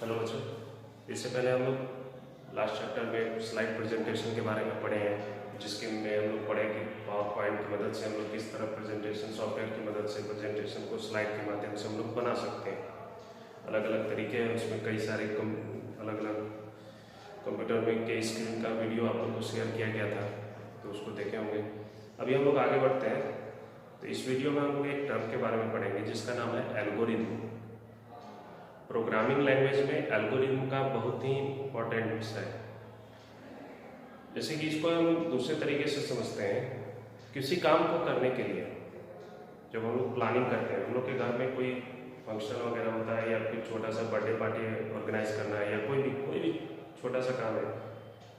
Hello बच्चों, इससे पहले हम लोग लास्ट चैप्टर में स्लाइड प्रेजेंटेशन के बारे में पढ़े हैं, जिसके में हम लोग पढ़े कि पावर पॉइंट की मदद से हम लोग किस तरह प्रेजेंटेशन सॉफ्टवेयर की मदद से प्रेजेंटेशन को स्लाइड के माध्यम से हम लोग बना सकते हैं। अलग अलग तरीके हैं, उसमें कई सारे अलग अलग कंप्यूटर में के स्क्रीन का वीडियो आप लोग को शेयर किया गया था, तो उसको देखे होंगे। अभी हम लोग आगे बढ़ते हैं, तो इस वीडियो में हम लोग एक टर्म के बारे में पढ़ेंगे जिसका नाम है एल्गोरिथम। प्रोग्रामिंग लैंग्वेज में एल्गोरिथम का बहुत ही इम्पोर्टेंट है। जैसे कि इसको हम दूसरे तरीके से समझते हैं, किसी काम को करने के लिए जब हम लोग प्लानिंग करते हैं, हम लोग के घर में कोई फंक्शन वगैरह होता है या कोई छोटा सा बर्थडे पार्टी ऑर्गेनाइज करना है या कोई भी छोटा सा काम है,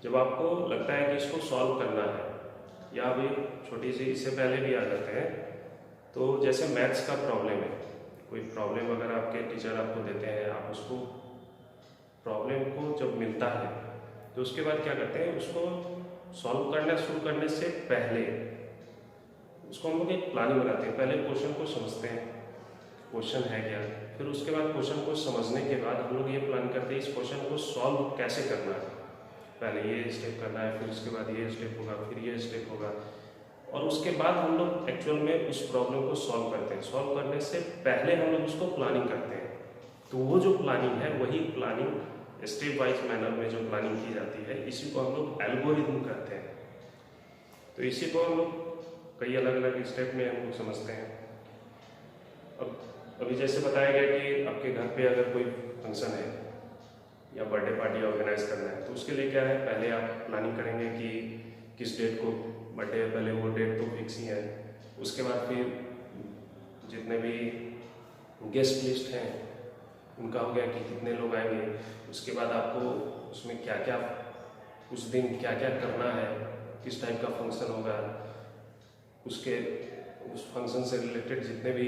जब आपको लगता है कि इसको सॉल्व करना है या अभी छोटी सी इससे पहले भी आ जाते हैं, तो जैसे मैथ्स का प्रॉब्लम है, कोई प्रॉब्लम अगर आपके टीचर आपको देते हैं, आप उसको प्रॉब्लम को जब मिलता है तो उसके बाद क्या करते हैं, उसको सॉल्व करना शुरू करने से पहले उसको हम लोग एक प्लानिंग बनाते हैं। पहले क्वेश्चन को समझते हैं, क्वेश्चन है क्या, फिर उसके बाद क्वेश्चन को समझने के बाद हम लोग ये प्लान करते हैं इस क्वेश्चन को सॉल्व कैसे करना है। पहले ये स्टेप करना है, फिर उसके बाद ये स्टेप होगा, फिर ये स्टेप होगा, और उसके बाद हम लोग एक्चुअल में उस प्रॉब्लम को सॉल्व करते हैं। सॉल्व करने से पहले हम लोग उसको प्लानिंग करते हैं। तो वो जो प्लानिंग है, वही प्लानिंग स्टेप वाइज मैनर में जो प्लानिंग की जाती है, इसी को हम लोग एल्गोरिथम कहते हैं। तो इसी को हम लोग कई अलग अलग स्टेप में हम लोग समझते हैं। अब अभी जैसे बताया गया कि आपके घर पे अगर कोई फंक्शन है या बर्थडे पार्टी ऑर्गेनाइज करना है, तो उसके लिए क्या है, पहले आप प्लानिंग करेंगे कि किस डेट को बर्थडे है, पहले वो डेट तो फिक्स ही है। उसके बाद फिर जितने भी गेस्ट लिस्ट हैं उनका हो गया कि कितने लोग आएंगे। उसके बाद आपको उसमें क्या क्या उस दिन क्या क्या करना है, किस टाइप का फंक्शन होगा, उस फंक्शन से रिलेटेड जितने भी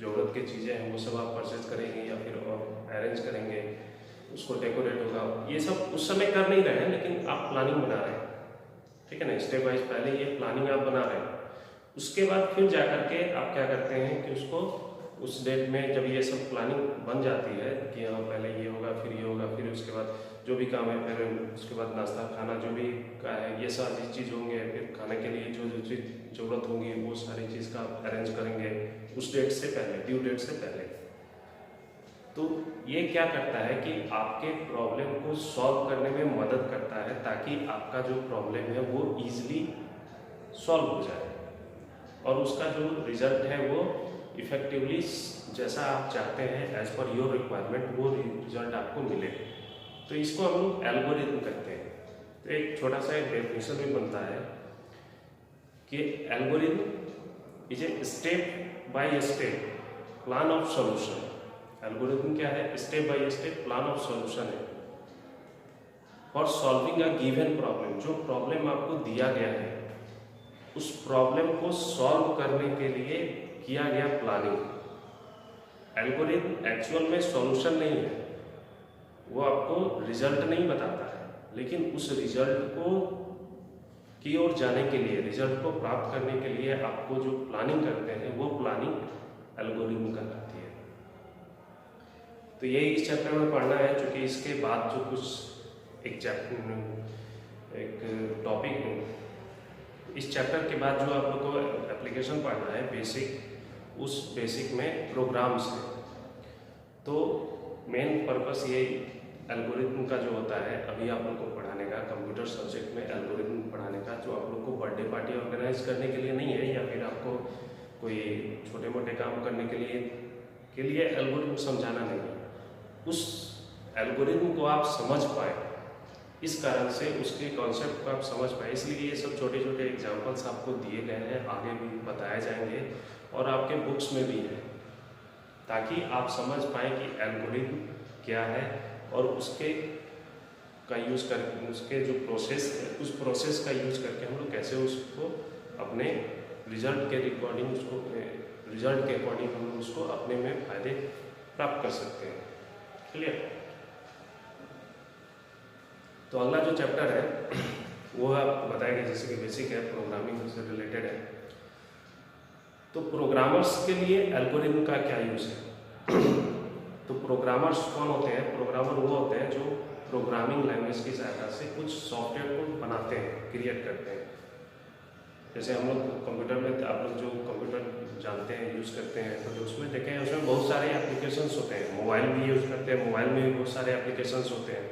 ज़रूरत की चीज़ें हैं वो सब आप परचेज करेंगे या फिर अरेंज करेंगे, उसको डेकोरेट होगा। ये सब उस समय कर नहीं रहे हैं, लेकिन आप प्लानिंग बना रहे हैं, ठीक है ना। स्टेप वाइज पहले ये प्लानिंग आप बना रहे हैं, उसके बाद फिर जा करके आप क्या करते हैं कि उसको उस डेट में जब ये सब प्लानिंग बन जाती है कि हाँ पहले ये होगा, फिर ये होगा, फिर उसके बाद जो भी काम है, फिर उसके बाद नाश्ता खाना जो भी का है, ये सारी चीज़ होंगे, फिर खाने के लिए जो जो चीज़ ज़रूरत होगी वो सारी चीज़ का आप अरेंज करेंगे उस डेट से पहले, ड्यू डेट से पहले। तो ये क्या करता है कि आपके प्रॉब्लम को सॉल्व करने में मदद करता है, ताकि आपका जो प्रॉब्लम है वो ईजिली सॉल्व हो जाए और उसका जो रिजल्ट है वो इफेक्टिवली जैसा आप चाहते हैं, एज पर योर रिक्वायरमेंट, वो रिजल्ट आपको मिले। तो इसको हम लोग एल्गोरिथम कहते हैं। तो एक छोटा सा एक डेफिनेशन भी बनता है कि algorithm is a step by step plan of solution. Algorithm क्या है, step by step plan of solution है for solving a given problem. जो प्रॉब्लम आपको दिया गया है उस प्रॉब्लम को सॉल्व करने के लिए किया गया प्लानिंग। एल्गोरिथम एक्चुअल में सॉल्यूशन नहीं है, वो आपको रिजल्ट नहीं बताता है, लेकिन उस रिजल्ट को की ओर जाने के लिए, रिजल्ट को प्राप्त करने के लिए आपको जो प्लानिंग करते हैं वो प्लानिंग एल्गोरिथम कहलाती है। तो ये इस चैप्टर में पढ़ना है, चूँकि इसके बाद जो कुछ एक टॉपिक, इस चैप्टर के बाद जो आप लोग को एप्लीकेशन पढ़ना है बेसिक, उस बेसिक में प्रोग्राम्स है। तो मेन पर्पस ये एल्गोरिथम का जो होता है अभी आप लोग को पढ़ाने का, कंप्यूटर सब्जेक्ट में एल्गोरिथम पढ़ाने का, जो आप लोग को बर्थडे पार्टी ऑर्गेनाइज करने के लिए नहीं है, या फिर आपको कोई छोटे मोटे काम करने के लिए एल्गोरिथम समझाना नहीं है। उस एल्गोरिथम को आप समझ पाए, इस कारण से उसके कॉन्सेप्ट को आप समझ पाए, इसलिए ये सब छोटे छोटे एग्जांपल्स आपको दिए गए हैं, आगे भी बताए जाएंगे और आपके बुक्स में भी है, ताकि आप समझ पाएँ कि एल्गोरिथम क्या है और उसके का यूज़ करके, उसके जो प्रोसेस है उस प्रोसेस का यूज़ करके हम लोग कैसे उसको अपने रिजल्ट के रिकॉर्डिंग, उसको रिजल्ट के अकॉर्डिंग हम लोग उसको अपने में फ़ायदे प्राप्त कर सकते हैं। क्लियर। तो अगला जो चैप्टर है वो आपको बताएगा, जैसे कि बेसिक है, प्रोग्रामिंग से रिलेटेड है। तो प्रोग्रामर्स के लिए एल्गोरिथम का क्या यूज़ है। तो प्रोग्रामर्स कौन होते हैं? प्रोग्रामर वो होते हैं जो प्रोग्रामिंग लैंग्वेज की सहायता से कुछ सॉफ्टवेयर को बनाते हैं, क्रिएट करते हैं। जैसे हम लोग कंप्यूटर में, आप लोग जो कंप्यूटर जानते हैं, यूज़ करते हैं, तो उसमें देखें उसमें बहुत सारे एप्लीकेशंस होते हैं। मोबाइल भी यूज़ करते हैं, मोबाइल में भी बहुत सारे एप्लीकेशंस होते हैं।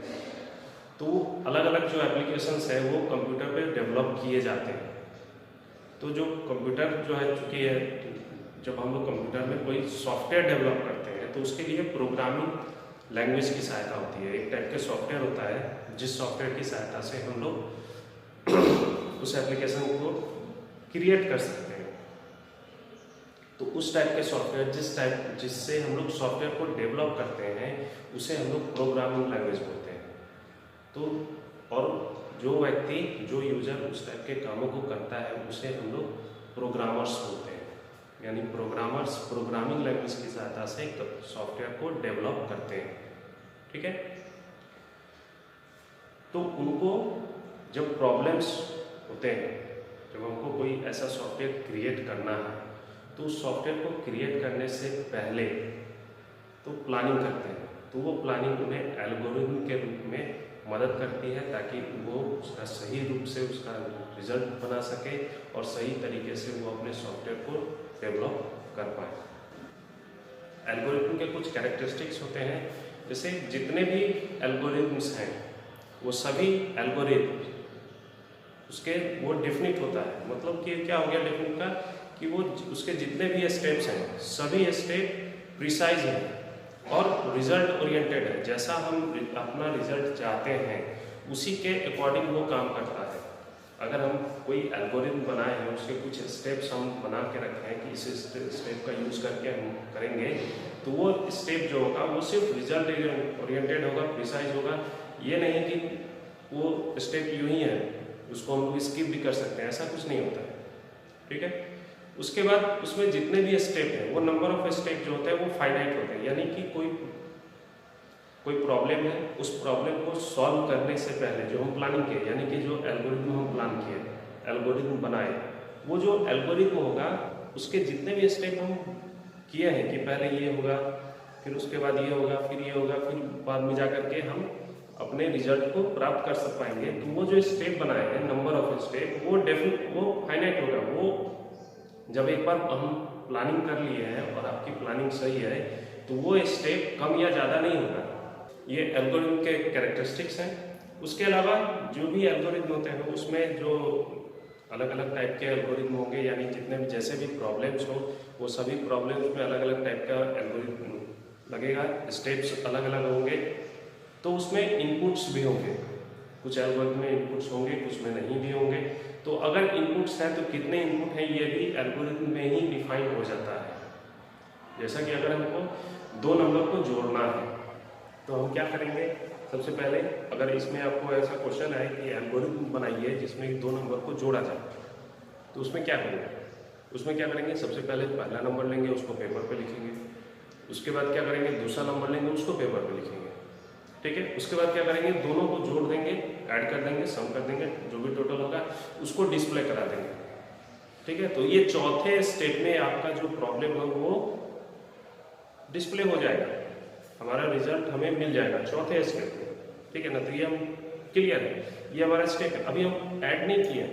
तो अलग अलग जो एप्लीकेशंस है वो कंप्यूटर पे डेवलप किए जाते हैं। तो जो कंप्यूटर जो है, चूँकि है, जब हम लोग कंप्यूटर में कोई सॉफ्टवेयर डेवलप करते हैं तो उसके लिए प्रोग्रामिंग लैंग्वेज की सहायता होती है। एक टाइप के सॉफ्टवेयर होता है जिस सॉफ्टवेयर की सहायता से हम लोग उस एप्लीकेशन को क्रिएट कर सकते हैं। तो उस टाइप के सॉफ्टवेयर जिससे हम लोग सॉफ्टवेयर को डेवलप करते हैं उसे हम लोग प्रोग्रामिंग लैंग्वेज बोलते हैं। तो और जो व्यक्ति, जो यूजर उस टाइप के कामों को करता है उसे हम लोग प्रोग्रामर्स बोलते हैं। यानी प्रोग्रामर्स प्रोग्रामिंग लैंग्वेज की सहायता से सॉफ्टवेयर को डेवलप करते हैं। ठीक है। तो उनको जब प्रॉब्लम्स होते हैं, जब हमको कोई ऐसा सॉफ्टवेयर क्रिएट करना है तो उस सॉफ्टवेयर को क्रिएट करने से पहले तो प्लानिंग करते हैं। तो वो प्लानिंग उन्हें एल्गोरिथम के रूप में मदद करती है ताकि वो उसका सही रूप से उसका रिजल्ट बना सके और सही तरीके से वो अपने सॉफ्टवेयर को डेवलप कर पाए। एल्गोरिथम के कुछ कैरेक्टरिस्टिक्स होते हैं, जैसे जितने भी एल्गोरिथम्स हैं वो सभी एल्गोरिथम उसके वो डेफिनिट होता है। मतलब कि क्या हो गया डेफिनिट का, कि वो उसके जितने भी स्टेप्स हैं सभी स्टेप प्रिसाइज हैं और रिजल्ट ओरिएंटेड है। जैसा हम अपना रिजल्ट चाहते हैं उसी के अकॉर्डिंग वो काम करता है। अगर हम कोई एल्गोरिथम बनाए हैं, उसके कुछ स्टेप्स हम बना के रखे हैं कि इस स्टेप का यूज़ करके हम करेंगे, तो वो स्टेप जो होगा वो सिर्फ रिजल्ट ओरिएंटेड होगा, प्रिसाइज होगा। ये नहीं कि वो स्टेप यूँ ही है, उसको हम लोग स्किप भी कर सकते हैं, ऐसा कुछ नहीं होता है। ठीक है। उसके बाद उसमें जितने भी स्टेप हैं वो नंबर ऑफ स्टेप जो होते हैं वो फाइनाइट होते हैं। यानी कि कोई प्रॉब्लम है, उस प्रॉब्लम को सॉल्व करने से पहले जो हम प्लानिंग किए, यानी कि जो एल्गोरिथम हम प्लान किए, एल्गोरिथम बनाए, वो जो एल्गोरिथम होगा उसके जितने भी स्टेप हम किए हैं कि पहले ये होगा, फिर उसके बाद ये होगा, फिर ये होगा, फिर बाद में जा करके हम अपने रिजल्ट को प्राप्त कर सक पाएंगे। तो वो जो स्टेप बनाए हैं, नंबर ऑफ स्टेप, वो फाइनाइट होगा। वो जब एक बार हम प्लानिंग कर लिए हैं और आपकी प्लानिंग सही है तो वो स्टेप कम या ज़्यादा नहीं होगा। ये एल्गोरिथम के कैरेक्टरिस्टिक्स हैं। उसके अलावा जो भी एल्गोरिथम होते हैं उसमें जो अलग अलग टाइप के एल्गोरिथम होंगे, यानी जितने भी जैसे भी प्रॉब्लम्स हो वो सभी प्रॉब्लम्स में अलग अलग टाइप का एल्गोरिथम लगेगा, स्टेप्स अलग अलग होंगे। तो उसमें इनपुट्स भी होंगे, कुछ एल्गोरिथम में इनपुट्स होंगे, कुछ में नहीं भी होंगे। तो अगर इनपुट्स हैं तो कितने इनपुट हैं ये भी एल्गोरिथम में ही डिफाइन हो जाता है। जैसा कि अगर हमको 2 नंबर को जोड़ना है तो हम क्या करेंगे, सबसे पहले अगर इसमें आपको ऐसा क्वेश्चन है कि एल्गोरिथम बनाइए जिसमें 2 नंबर को जोड़ा जाए, तो उसमें क्या करेंगे? उसमें क्या करेंगे, सबसे पहले पहला नंबर लेंगे, उसको पेपर पे लिखेंगे। उसके बाद क्या करेंगे, दूसरा नंबर लेंगे, उसको पेपर पे लिखेंगे। ठीक है। उसके बाद क्या करेंगे, दोनों को जोड़ देंगे, ऐड कर देंगे, सम कर देंगे, जो भी टोटल होगा उसको डिस्प्ले करा देंगे। ठीक है। तो ये चौथे स्टेप में आपका जो प्रॉब्लम है वो डिस्प्ले हो जाएगा, हमारा रिजल्ट हमें मिल जाएगा चौथे स्टेप में। ठीक है ना। तो ये हम क्लियर है, ये हमारा स्टेप है। अभी हम ऐड नहीं किए,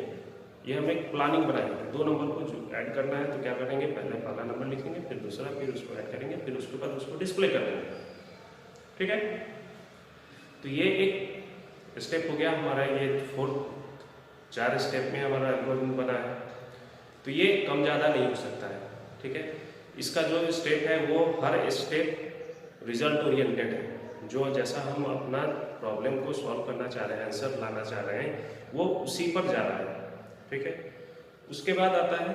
ये हम एक प्लानिंग बनाएंगे। 2 नंबर को जो ऐड करना है तो क्या करेंगे, पहले पहला नंबर लिखेंगे, फिर दूसरा, फिर उसको ऐड करेंगे, फिर उसके बाद उसको डिस्प्ले कर देंगे। ठीक है। तो ये एक स्टेप हो गया हमारा, ये 4 स्टेप में हमारा एल्गोरिथम बना है। तो ये कम ज़्यादा नहीं हो सकता है। ठीक है। इसका जो स्टेप है वो हर स्टेप रिजल्ट ओरिएंटेड है। जो जैसा हम अपना प्रॉब्लम को सॉल्व करना चाह रहे हैं, आंसर लाना चाह रहे हैं, वो उसी पर जा रहा है। ठीक है। उसके बाद आता है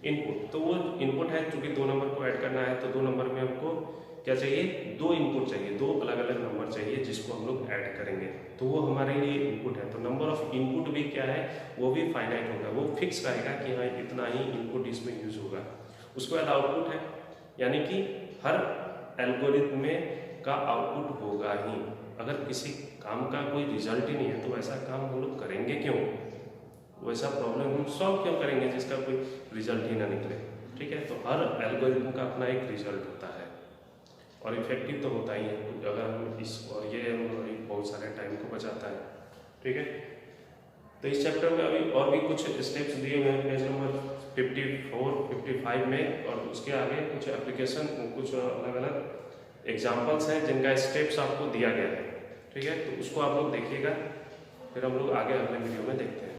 इनपुट। तो वो इनपुट है, चूंकि 2 नंबर को ऐड करना है तो 2 नंबर में हमको क्या चाहिए, 2 इनपुट चाहिए, 2 अलग अलग नंबर चाहिए जिसको हम लोग ऐड करेंगे। तो वो हमारे लिए इनपुट है। तो नंबर ऑफ इनपुट भी क्या है, वो भी फाइनाइट होगा, वो फिक्स रहेगा कि हाँ इतना ही इनपुट इसमें यूज होगा। उसके बाद आउटपुट है, यानी कि हर एल्गोरिथम में का आउटपुट होगा ही। अगर किसी काम का कोई रिजल्ट ही नहीं है तो ऐसा काम हम लोग करेंगे क्यों, वैसा प्रॉब्लम हम सॉल्व क्यों करेंगे जिसका कोई रिजल्ट ही ना निकले। ठीक है। तो हर एल्गोरिथम का अपना एक रिजल्ट होता है और इफेक्टिव तो होता ही है अगर हम इस, और ये बहुत सारे टाइम को बचाता है, ठीक है। तो इस चैप्टर में अभी और भी कुछ स्टेप्स दिए हुए हैं पेज नंबर 54, 55 में, और उसके आगे कुछ एप्लीकेशन, कुछ अलग अलग एग्जाम्पल्स हैं जिनका स्टेप्स आपको दिया गया है, ठीक है। तो उसको आप लोग देखिएगा, फिर हम लोग आगे अगले वीडियो में देखते हैं।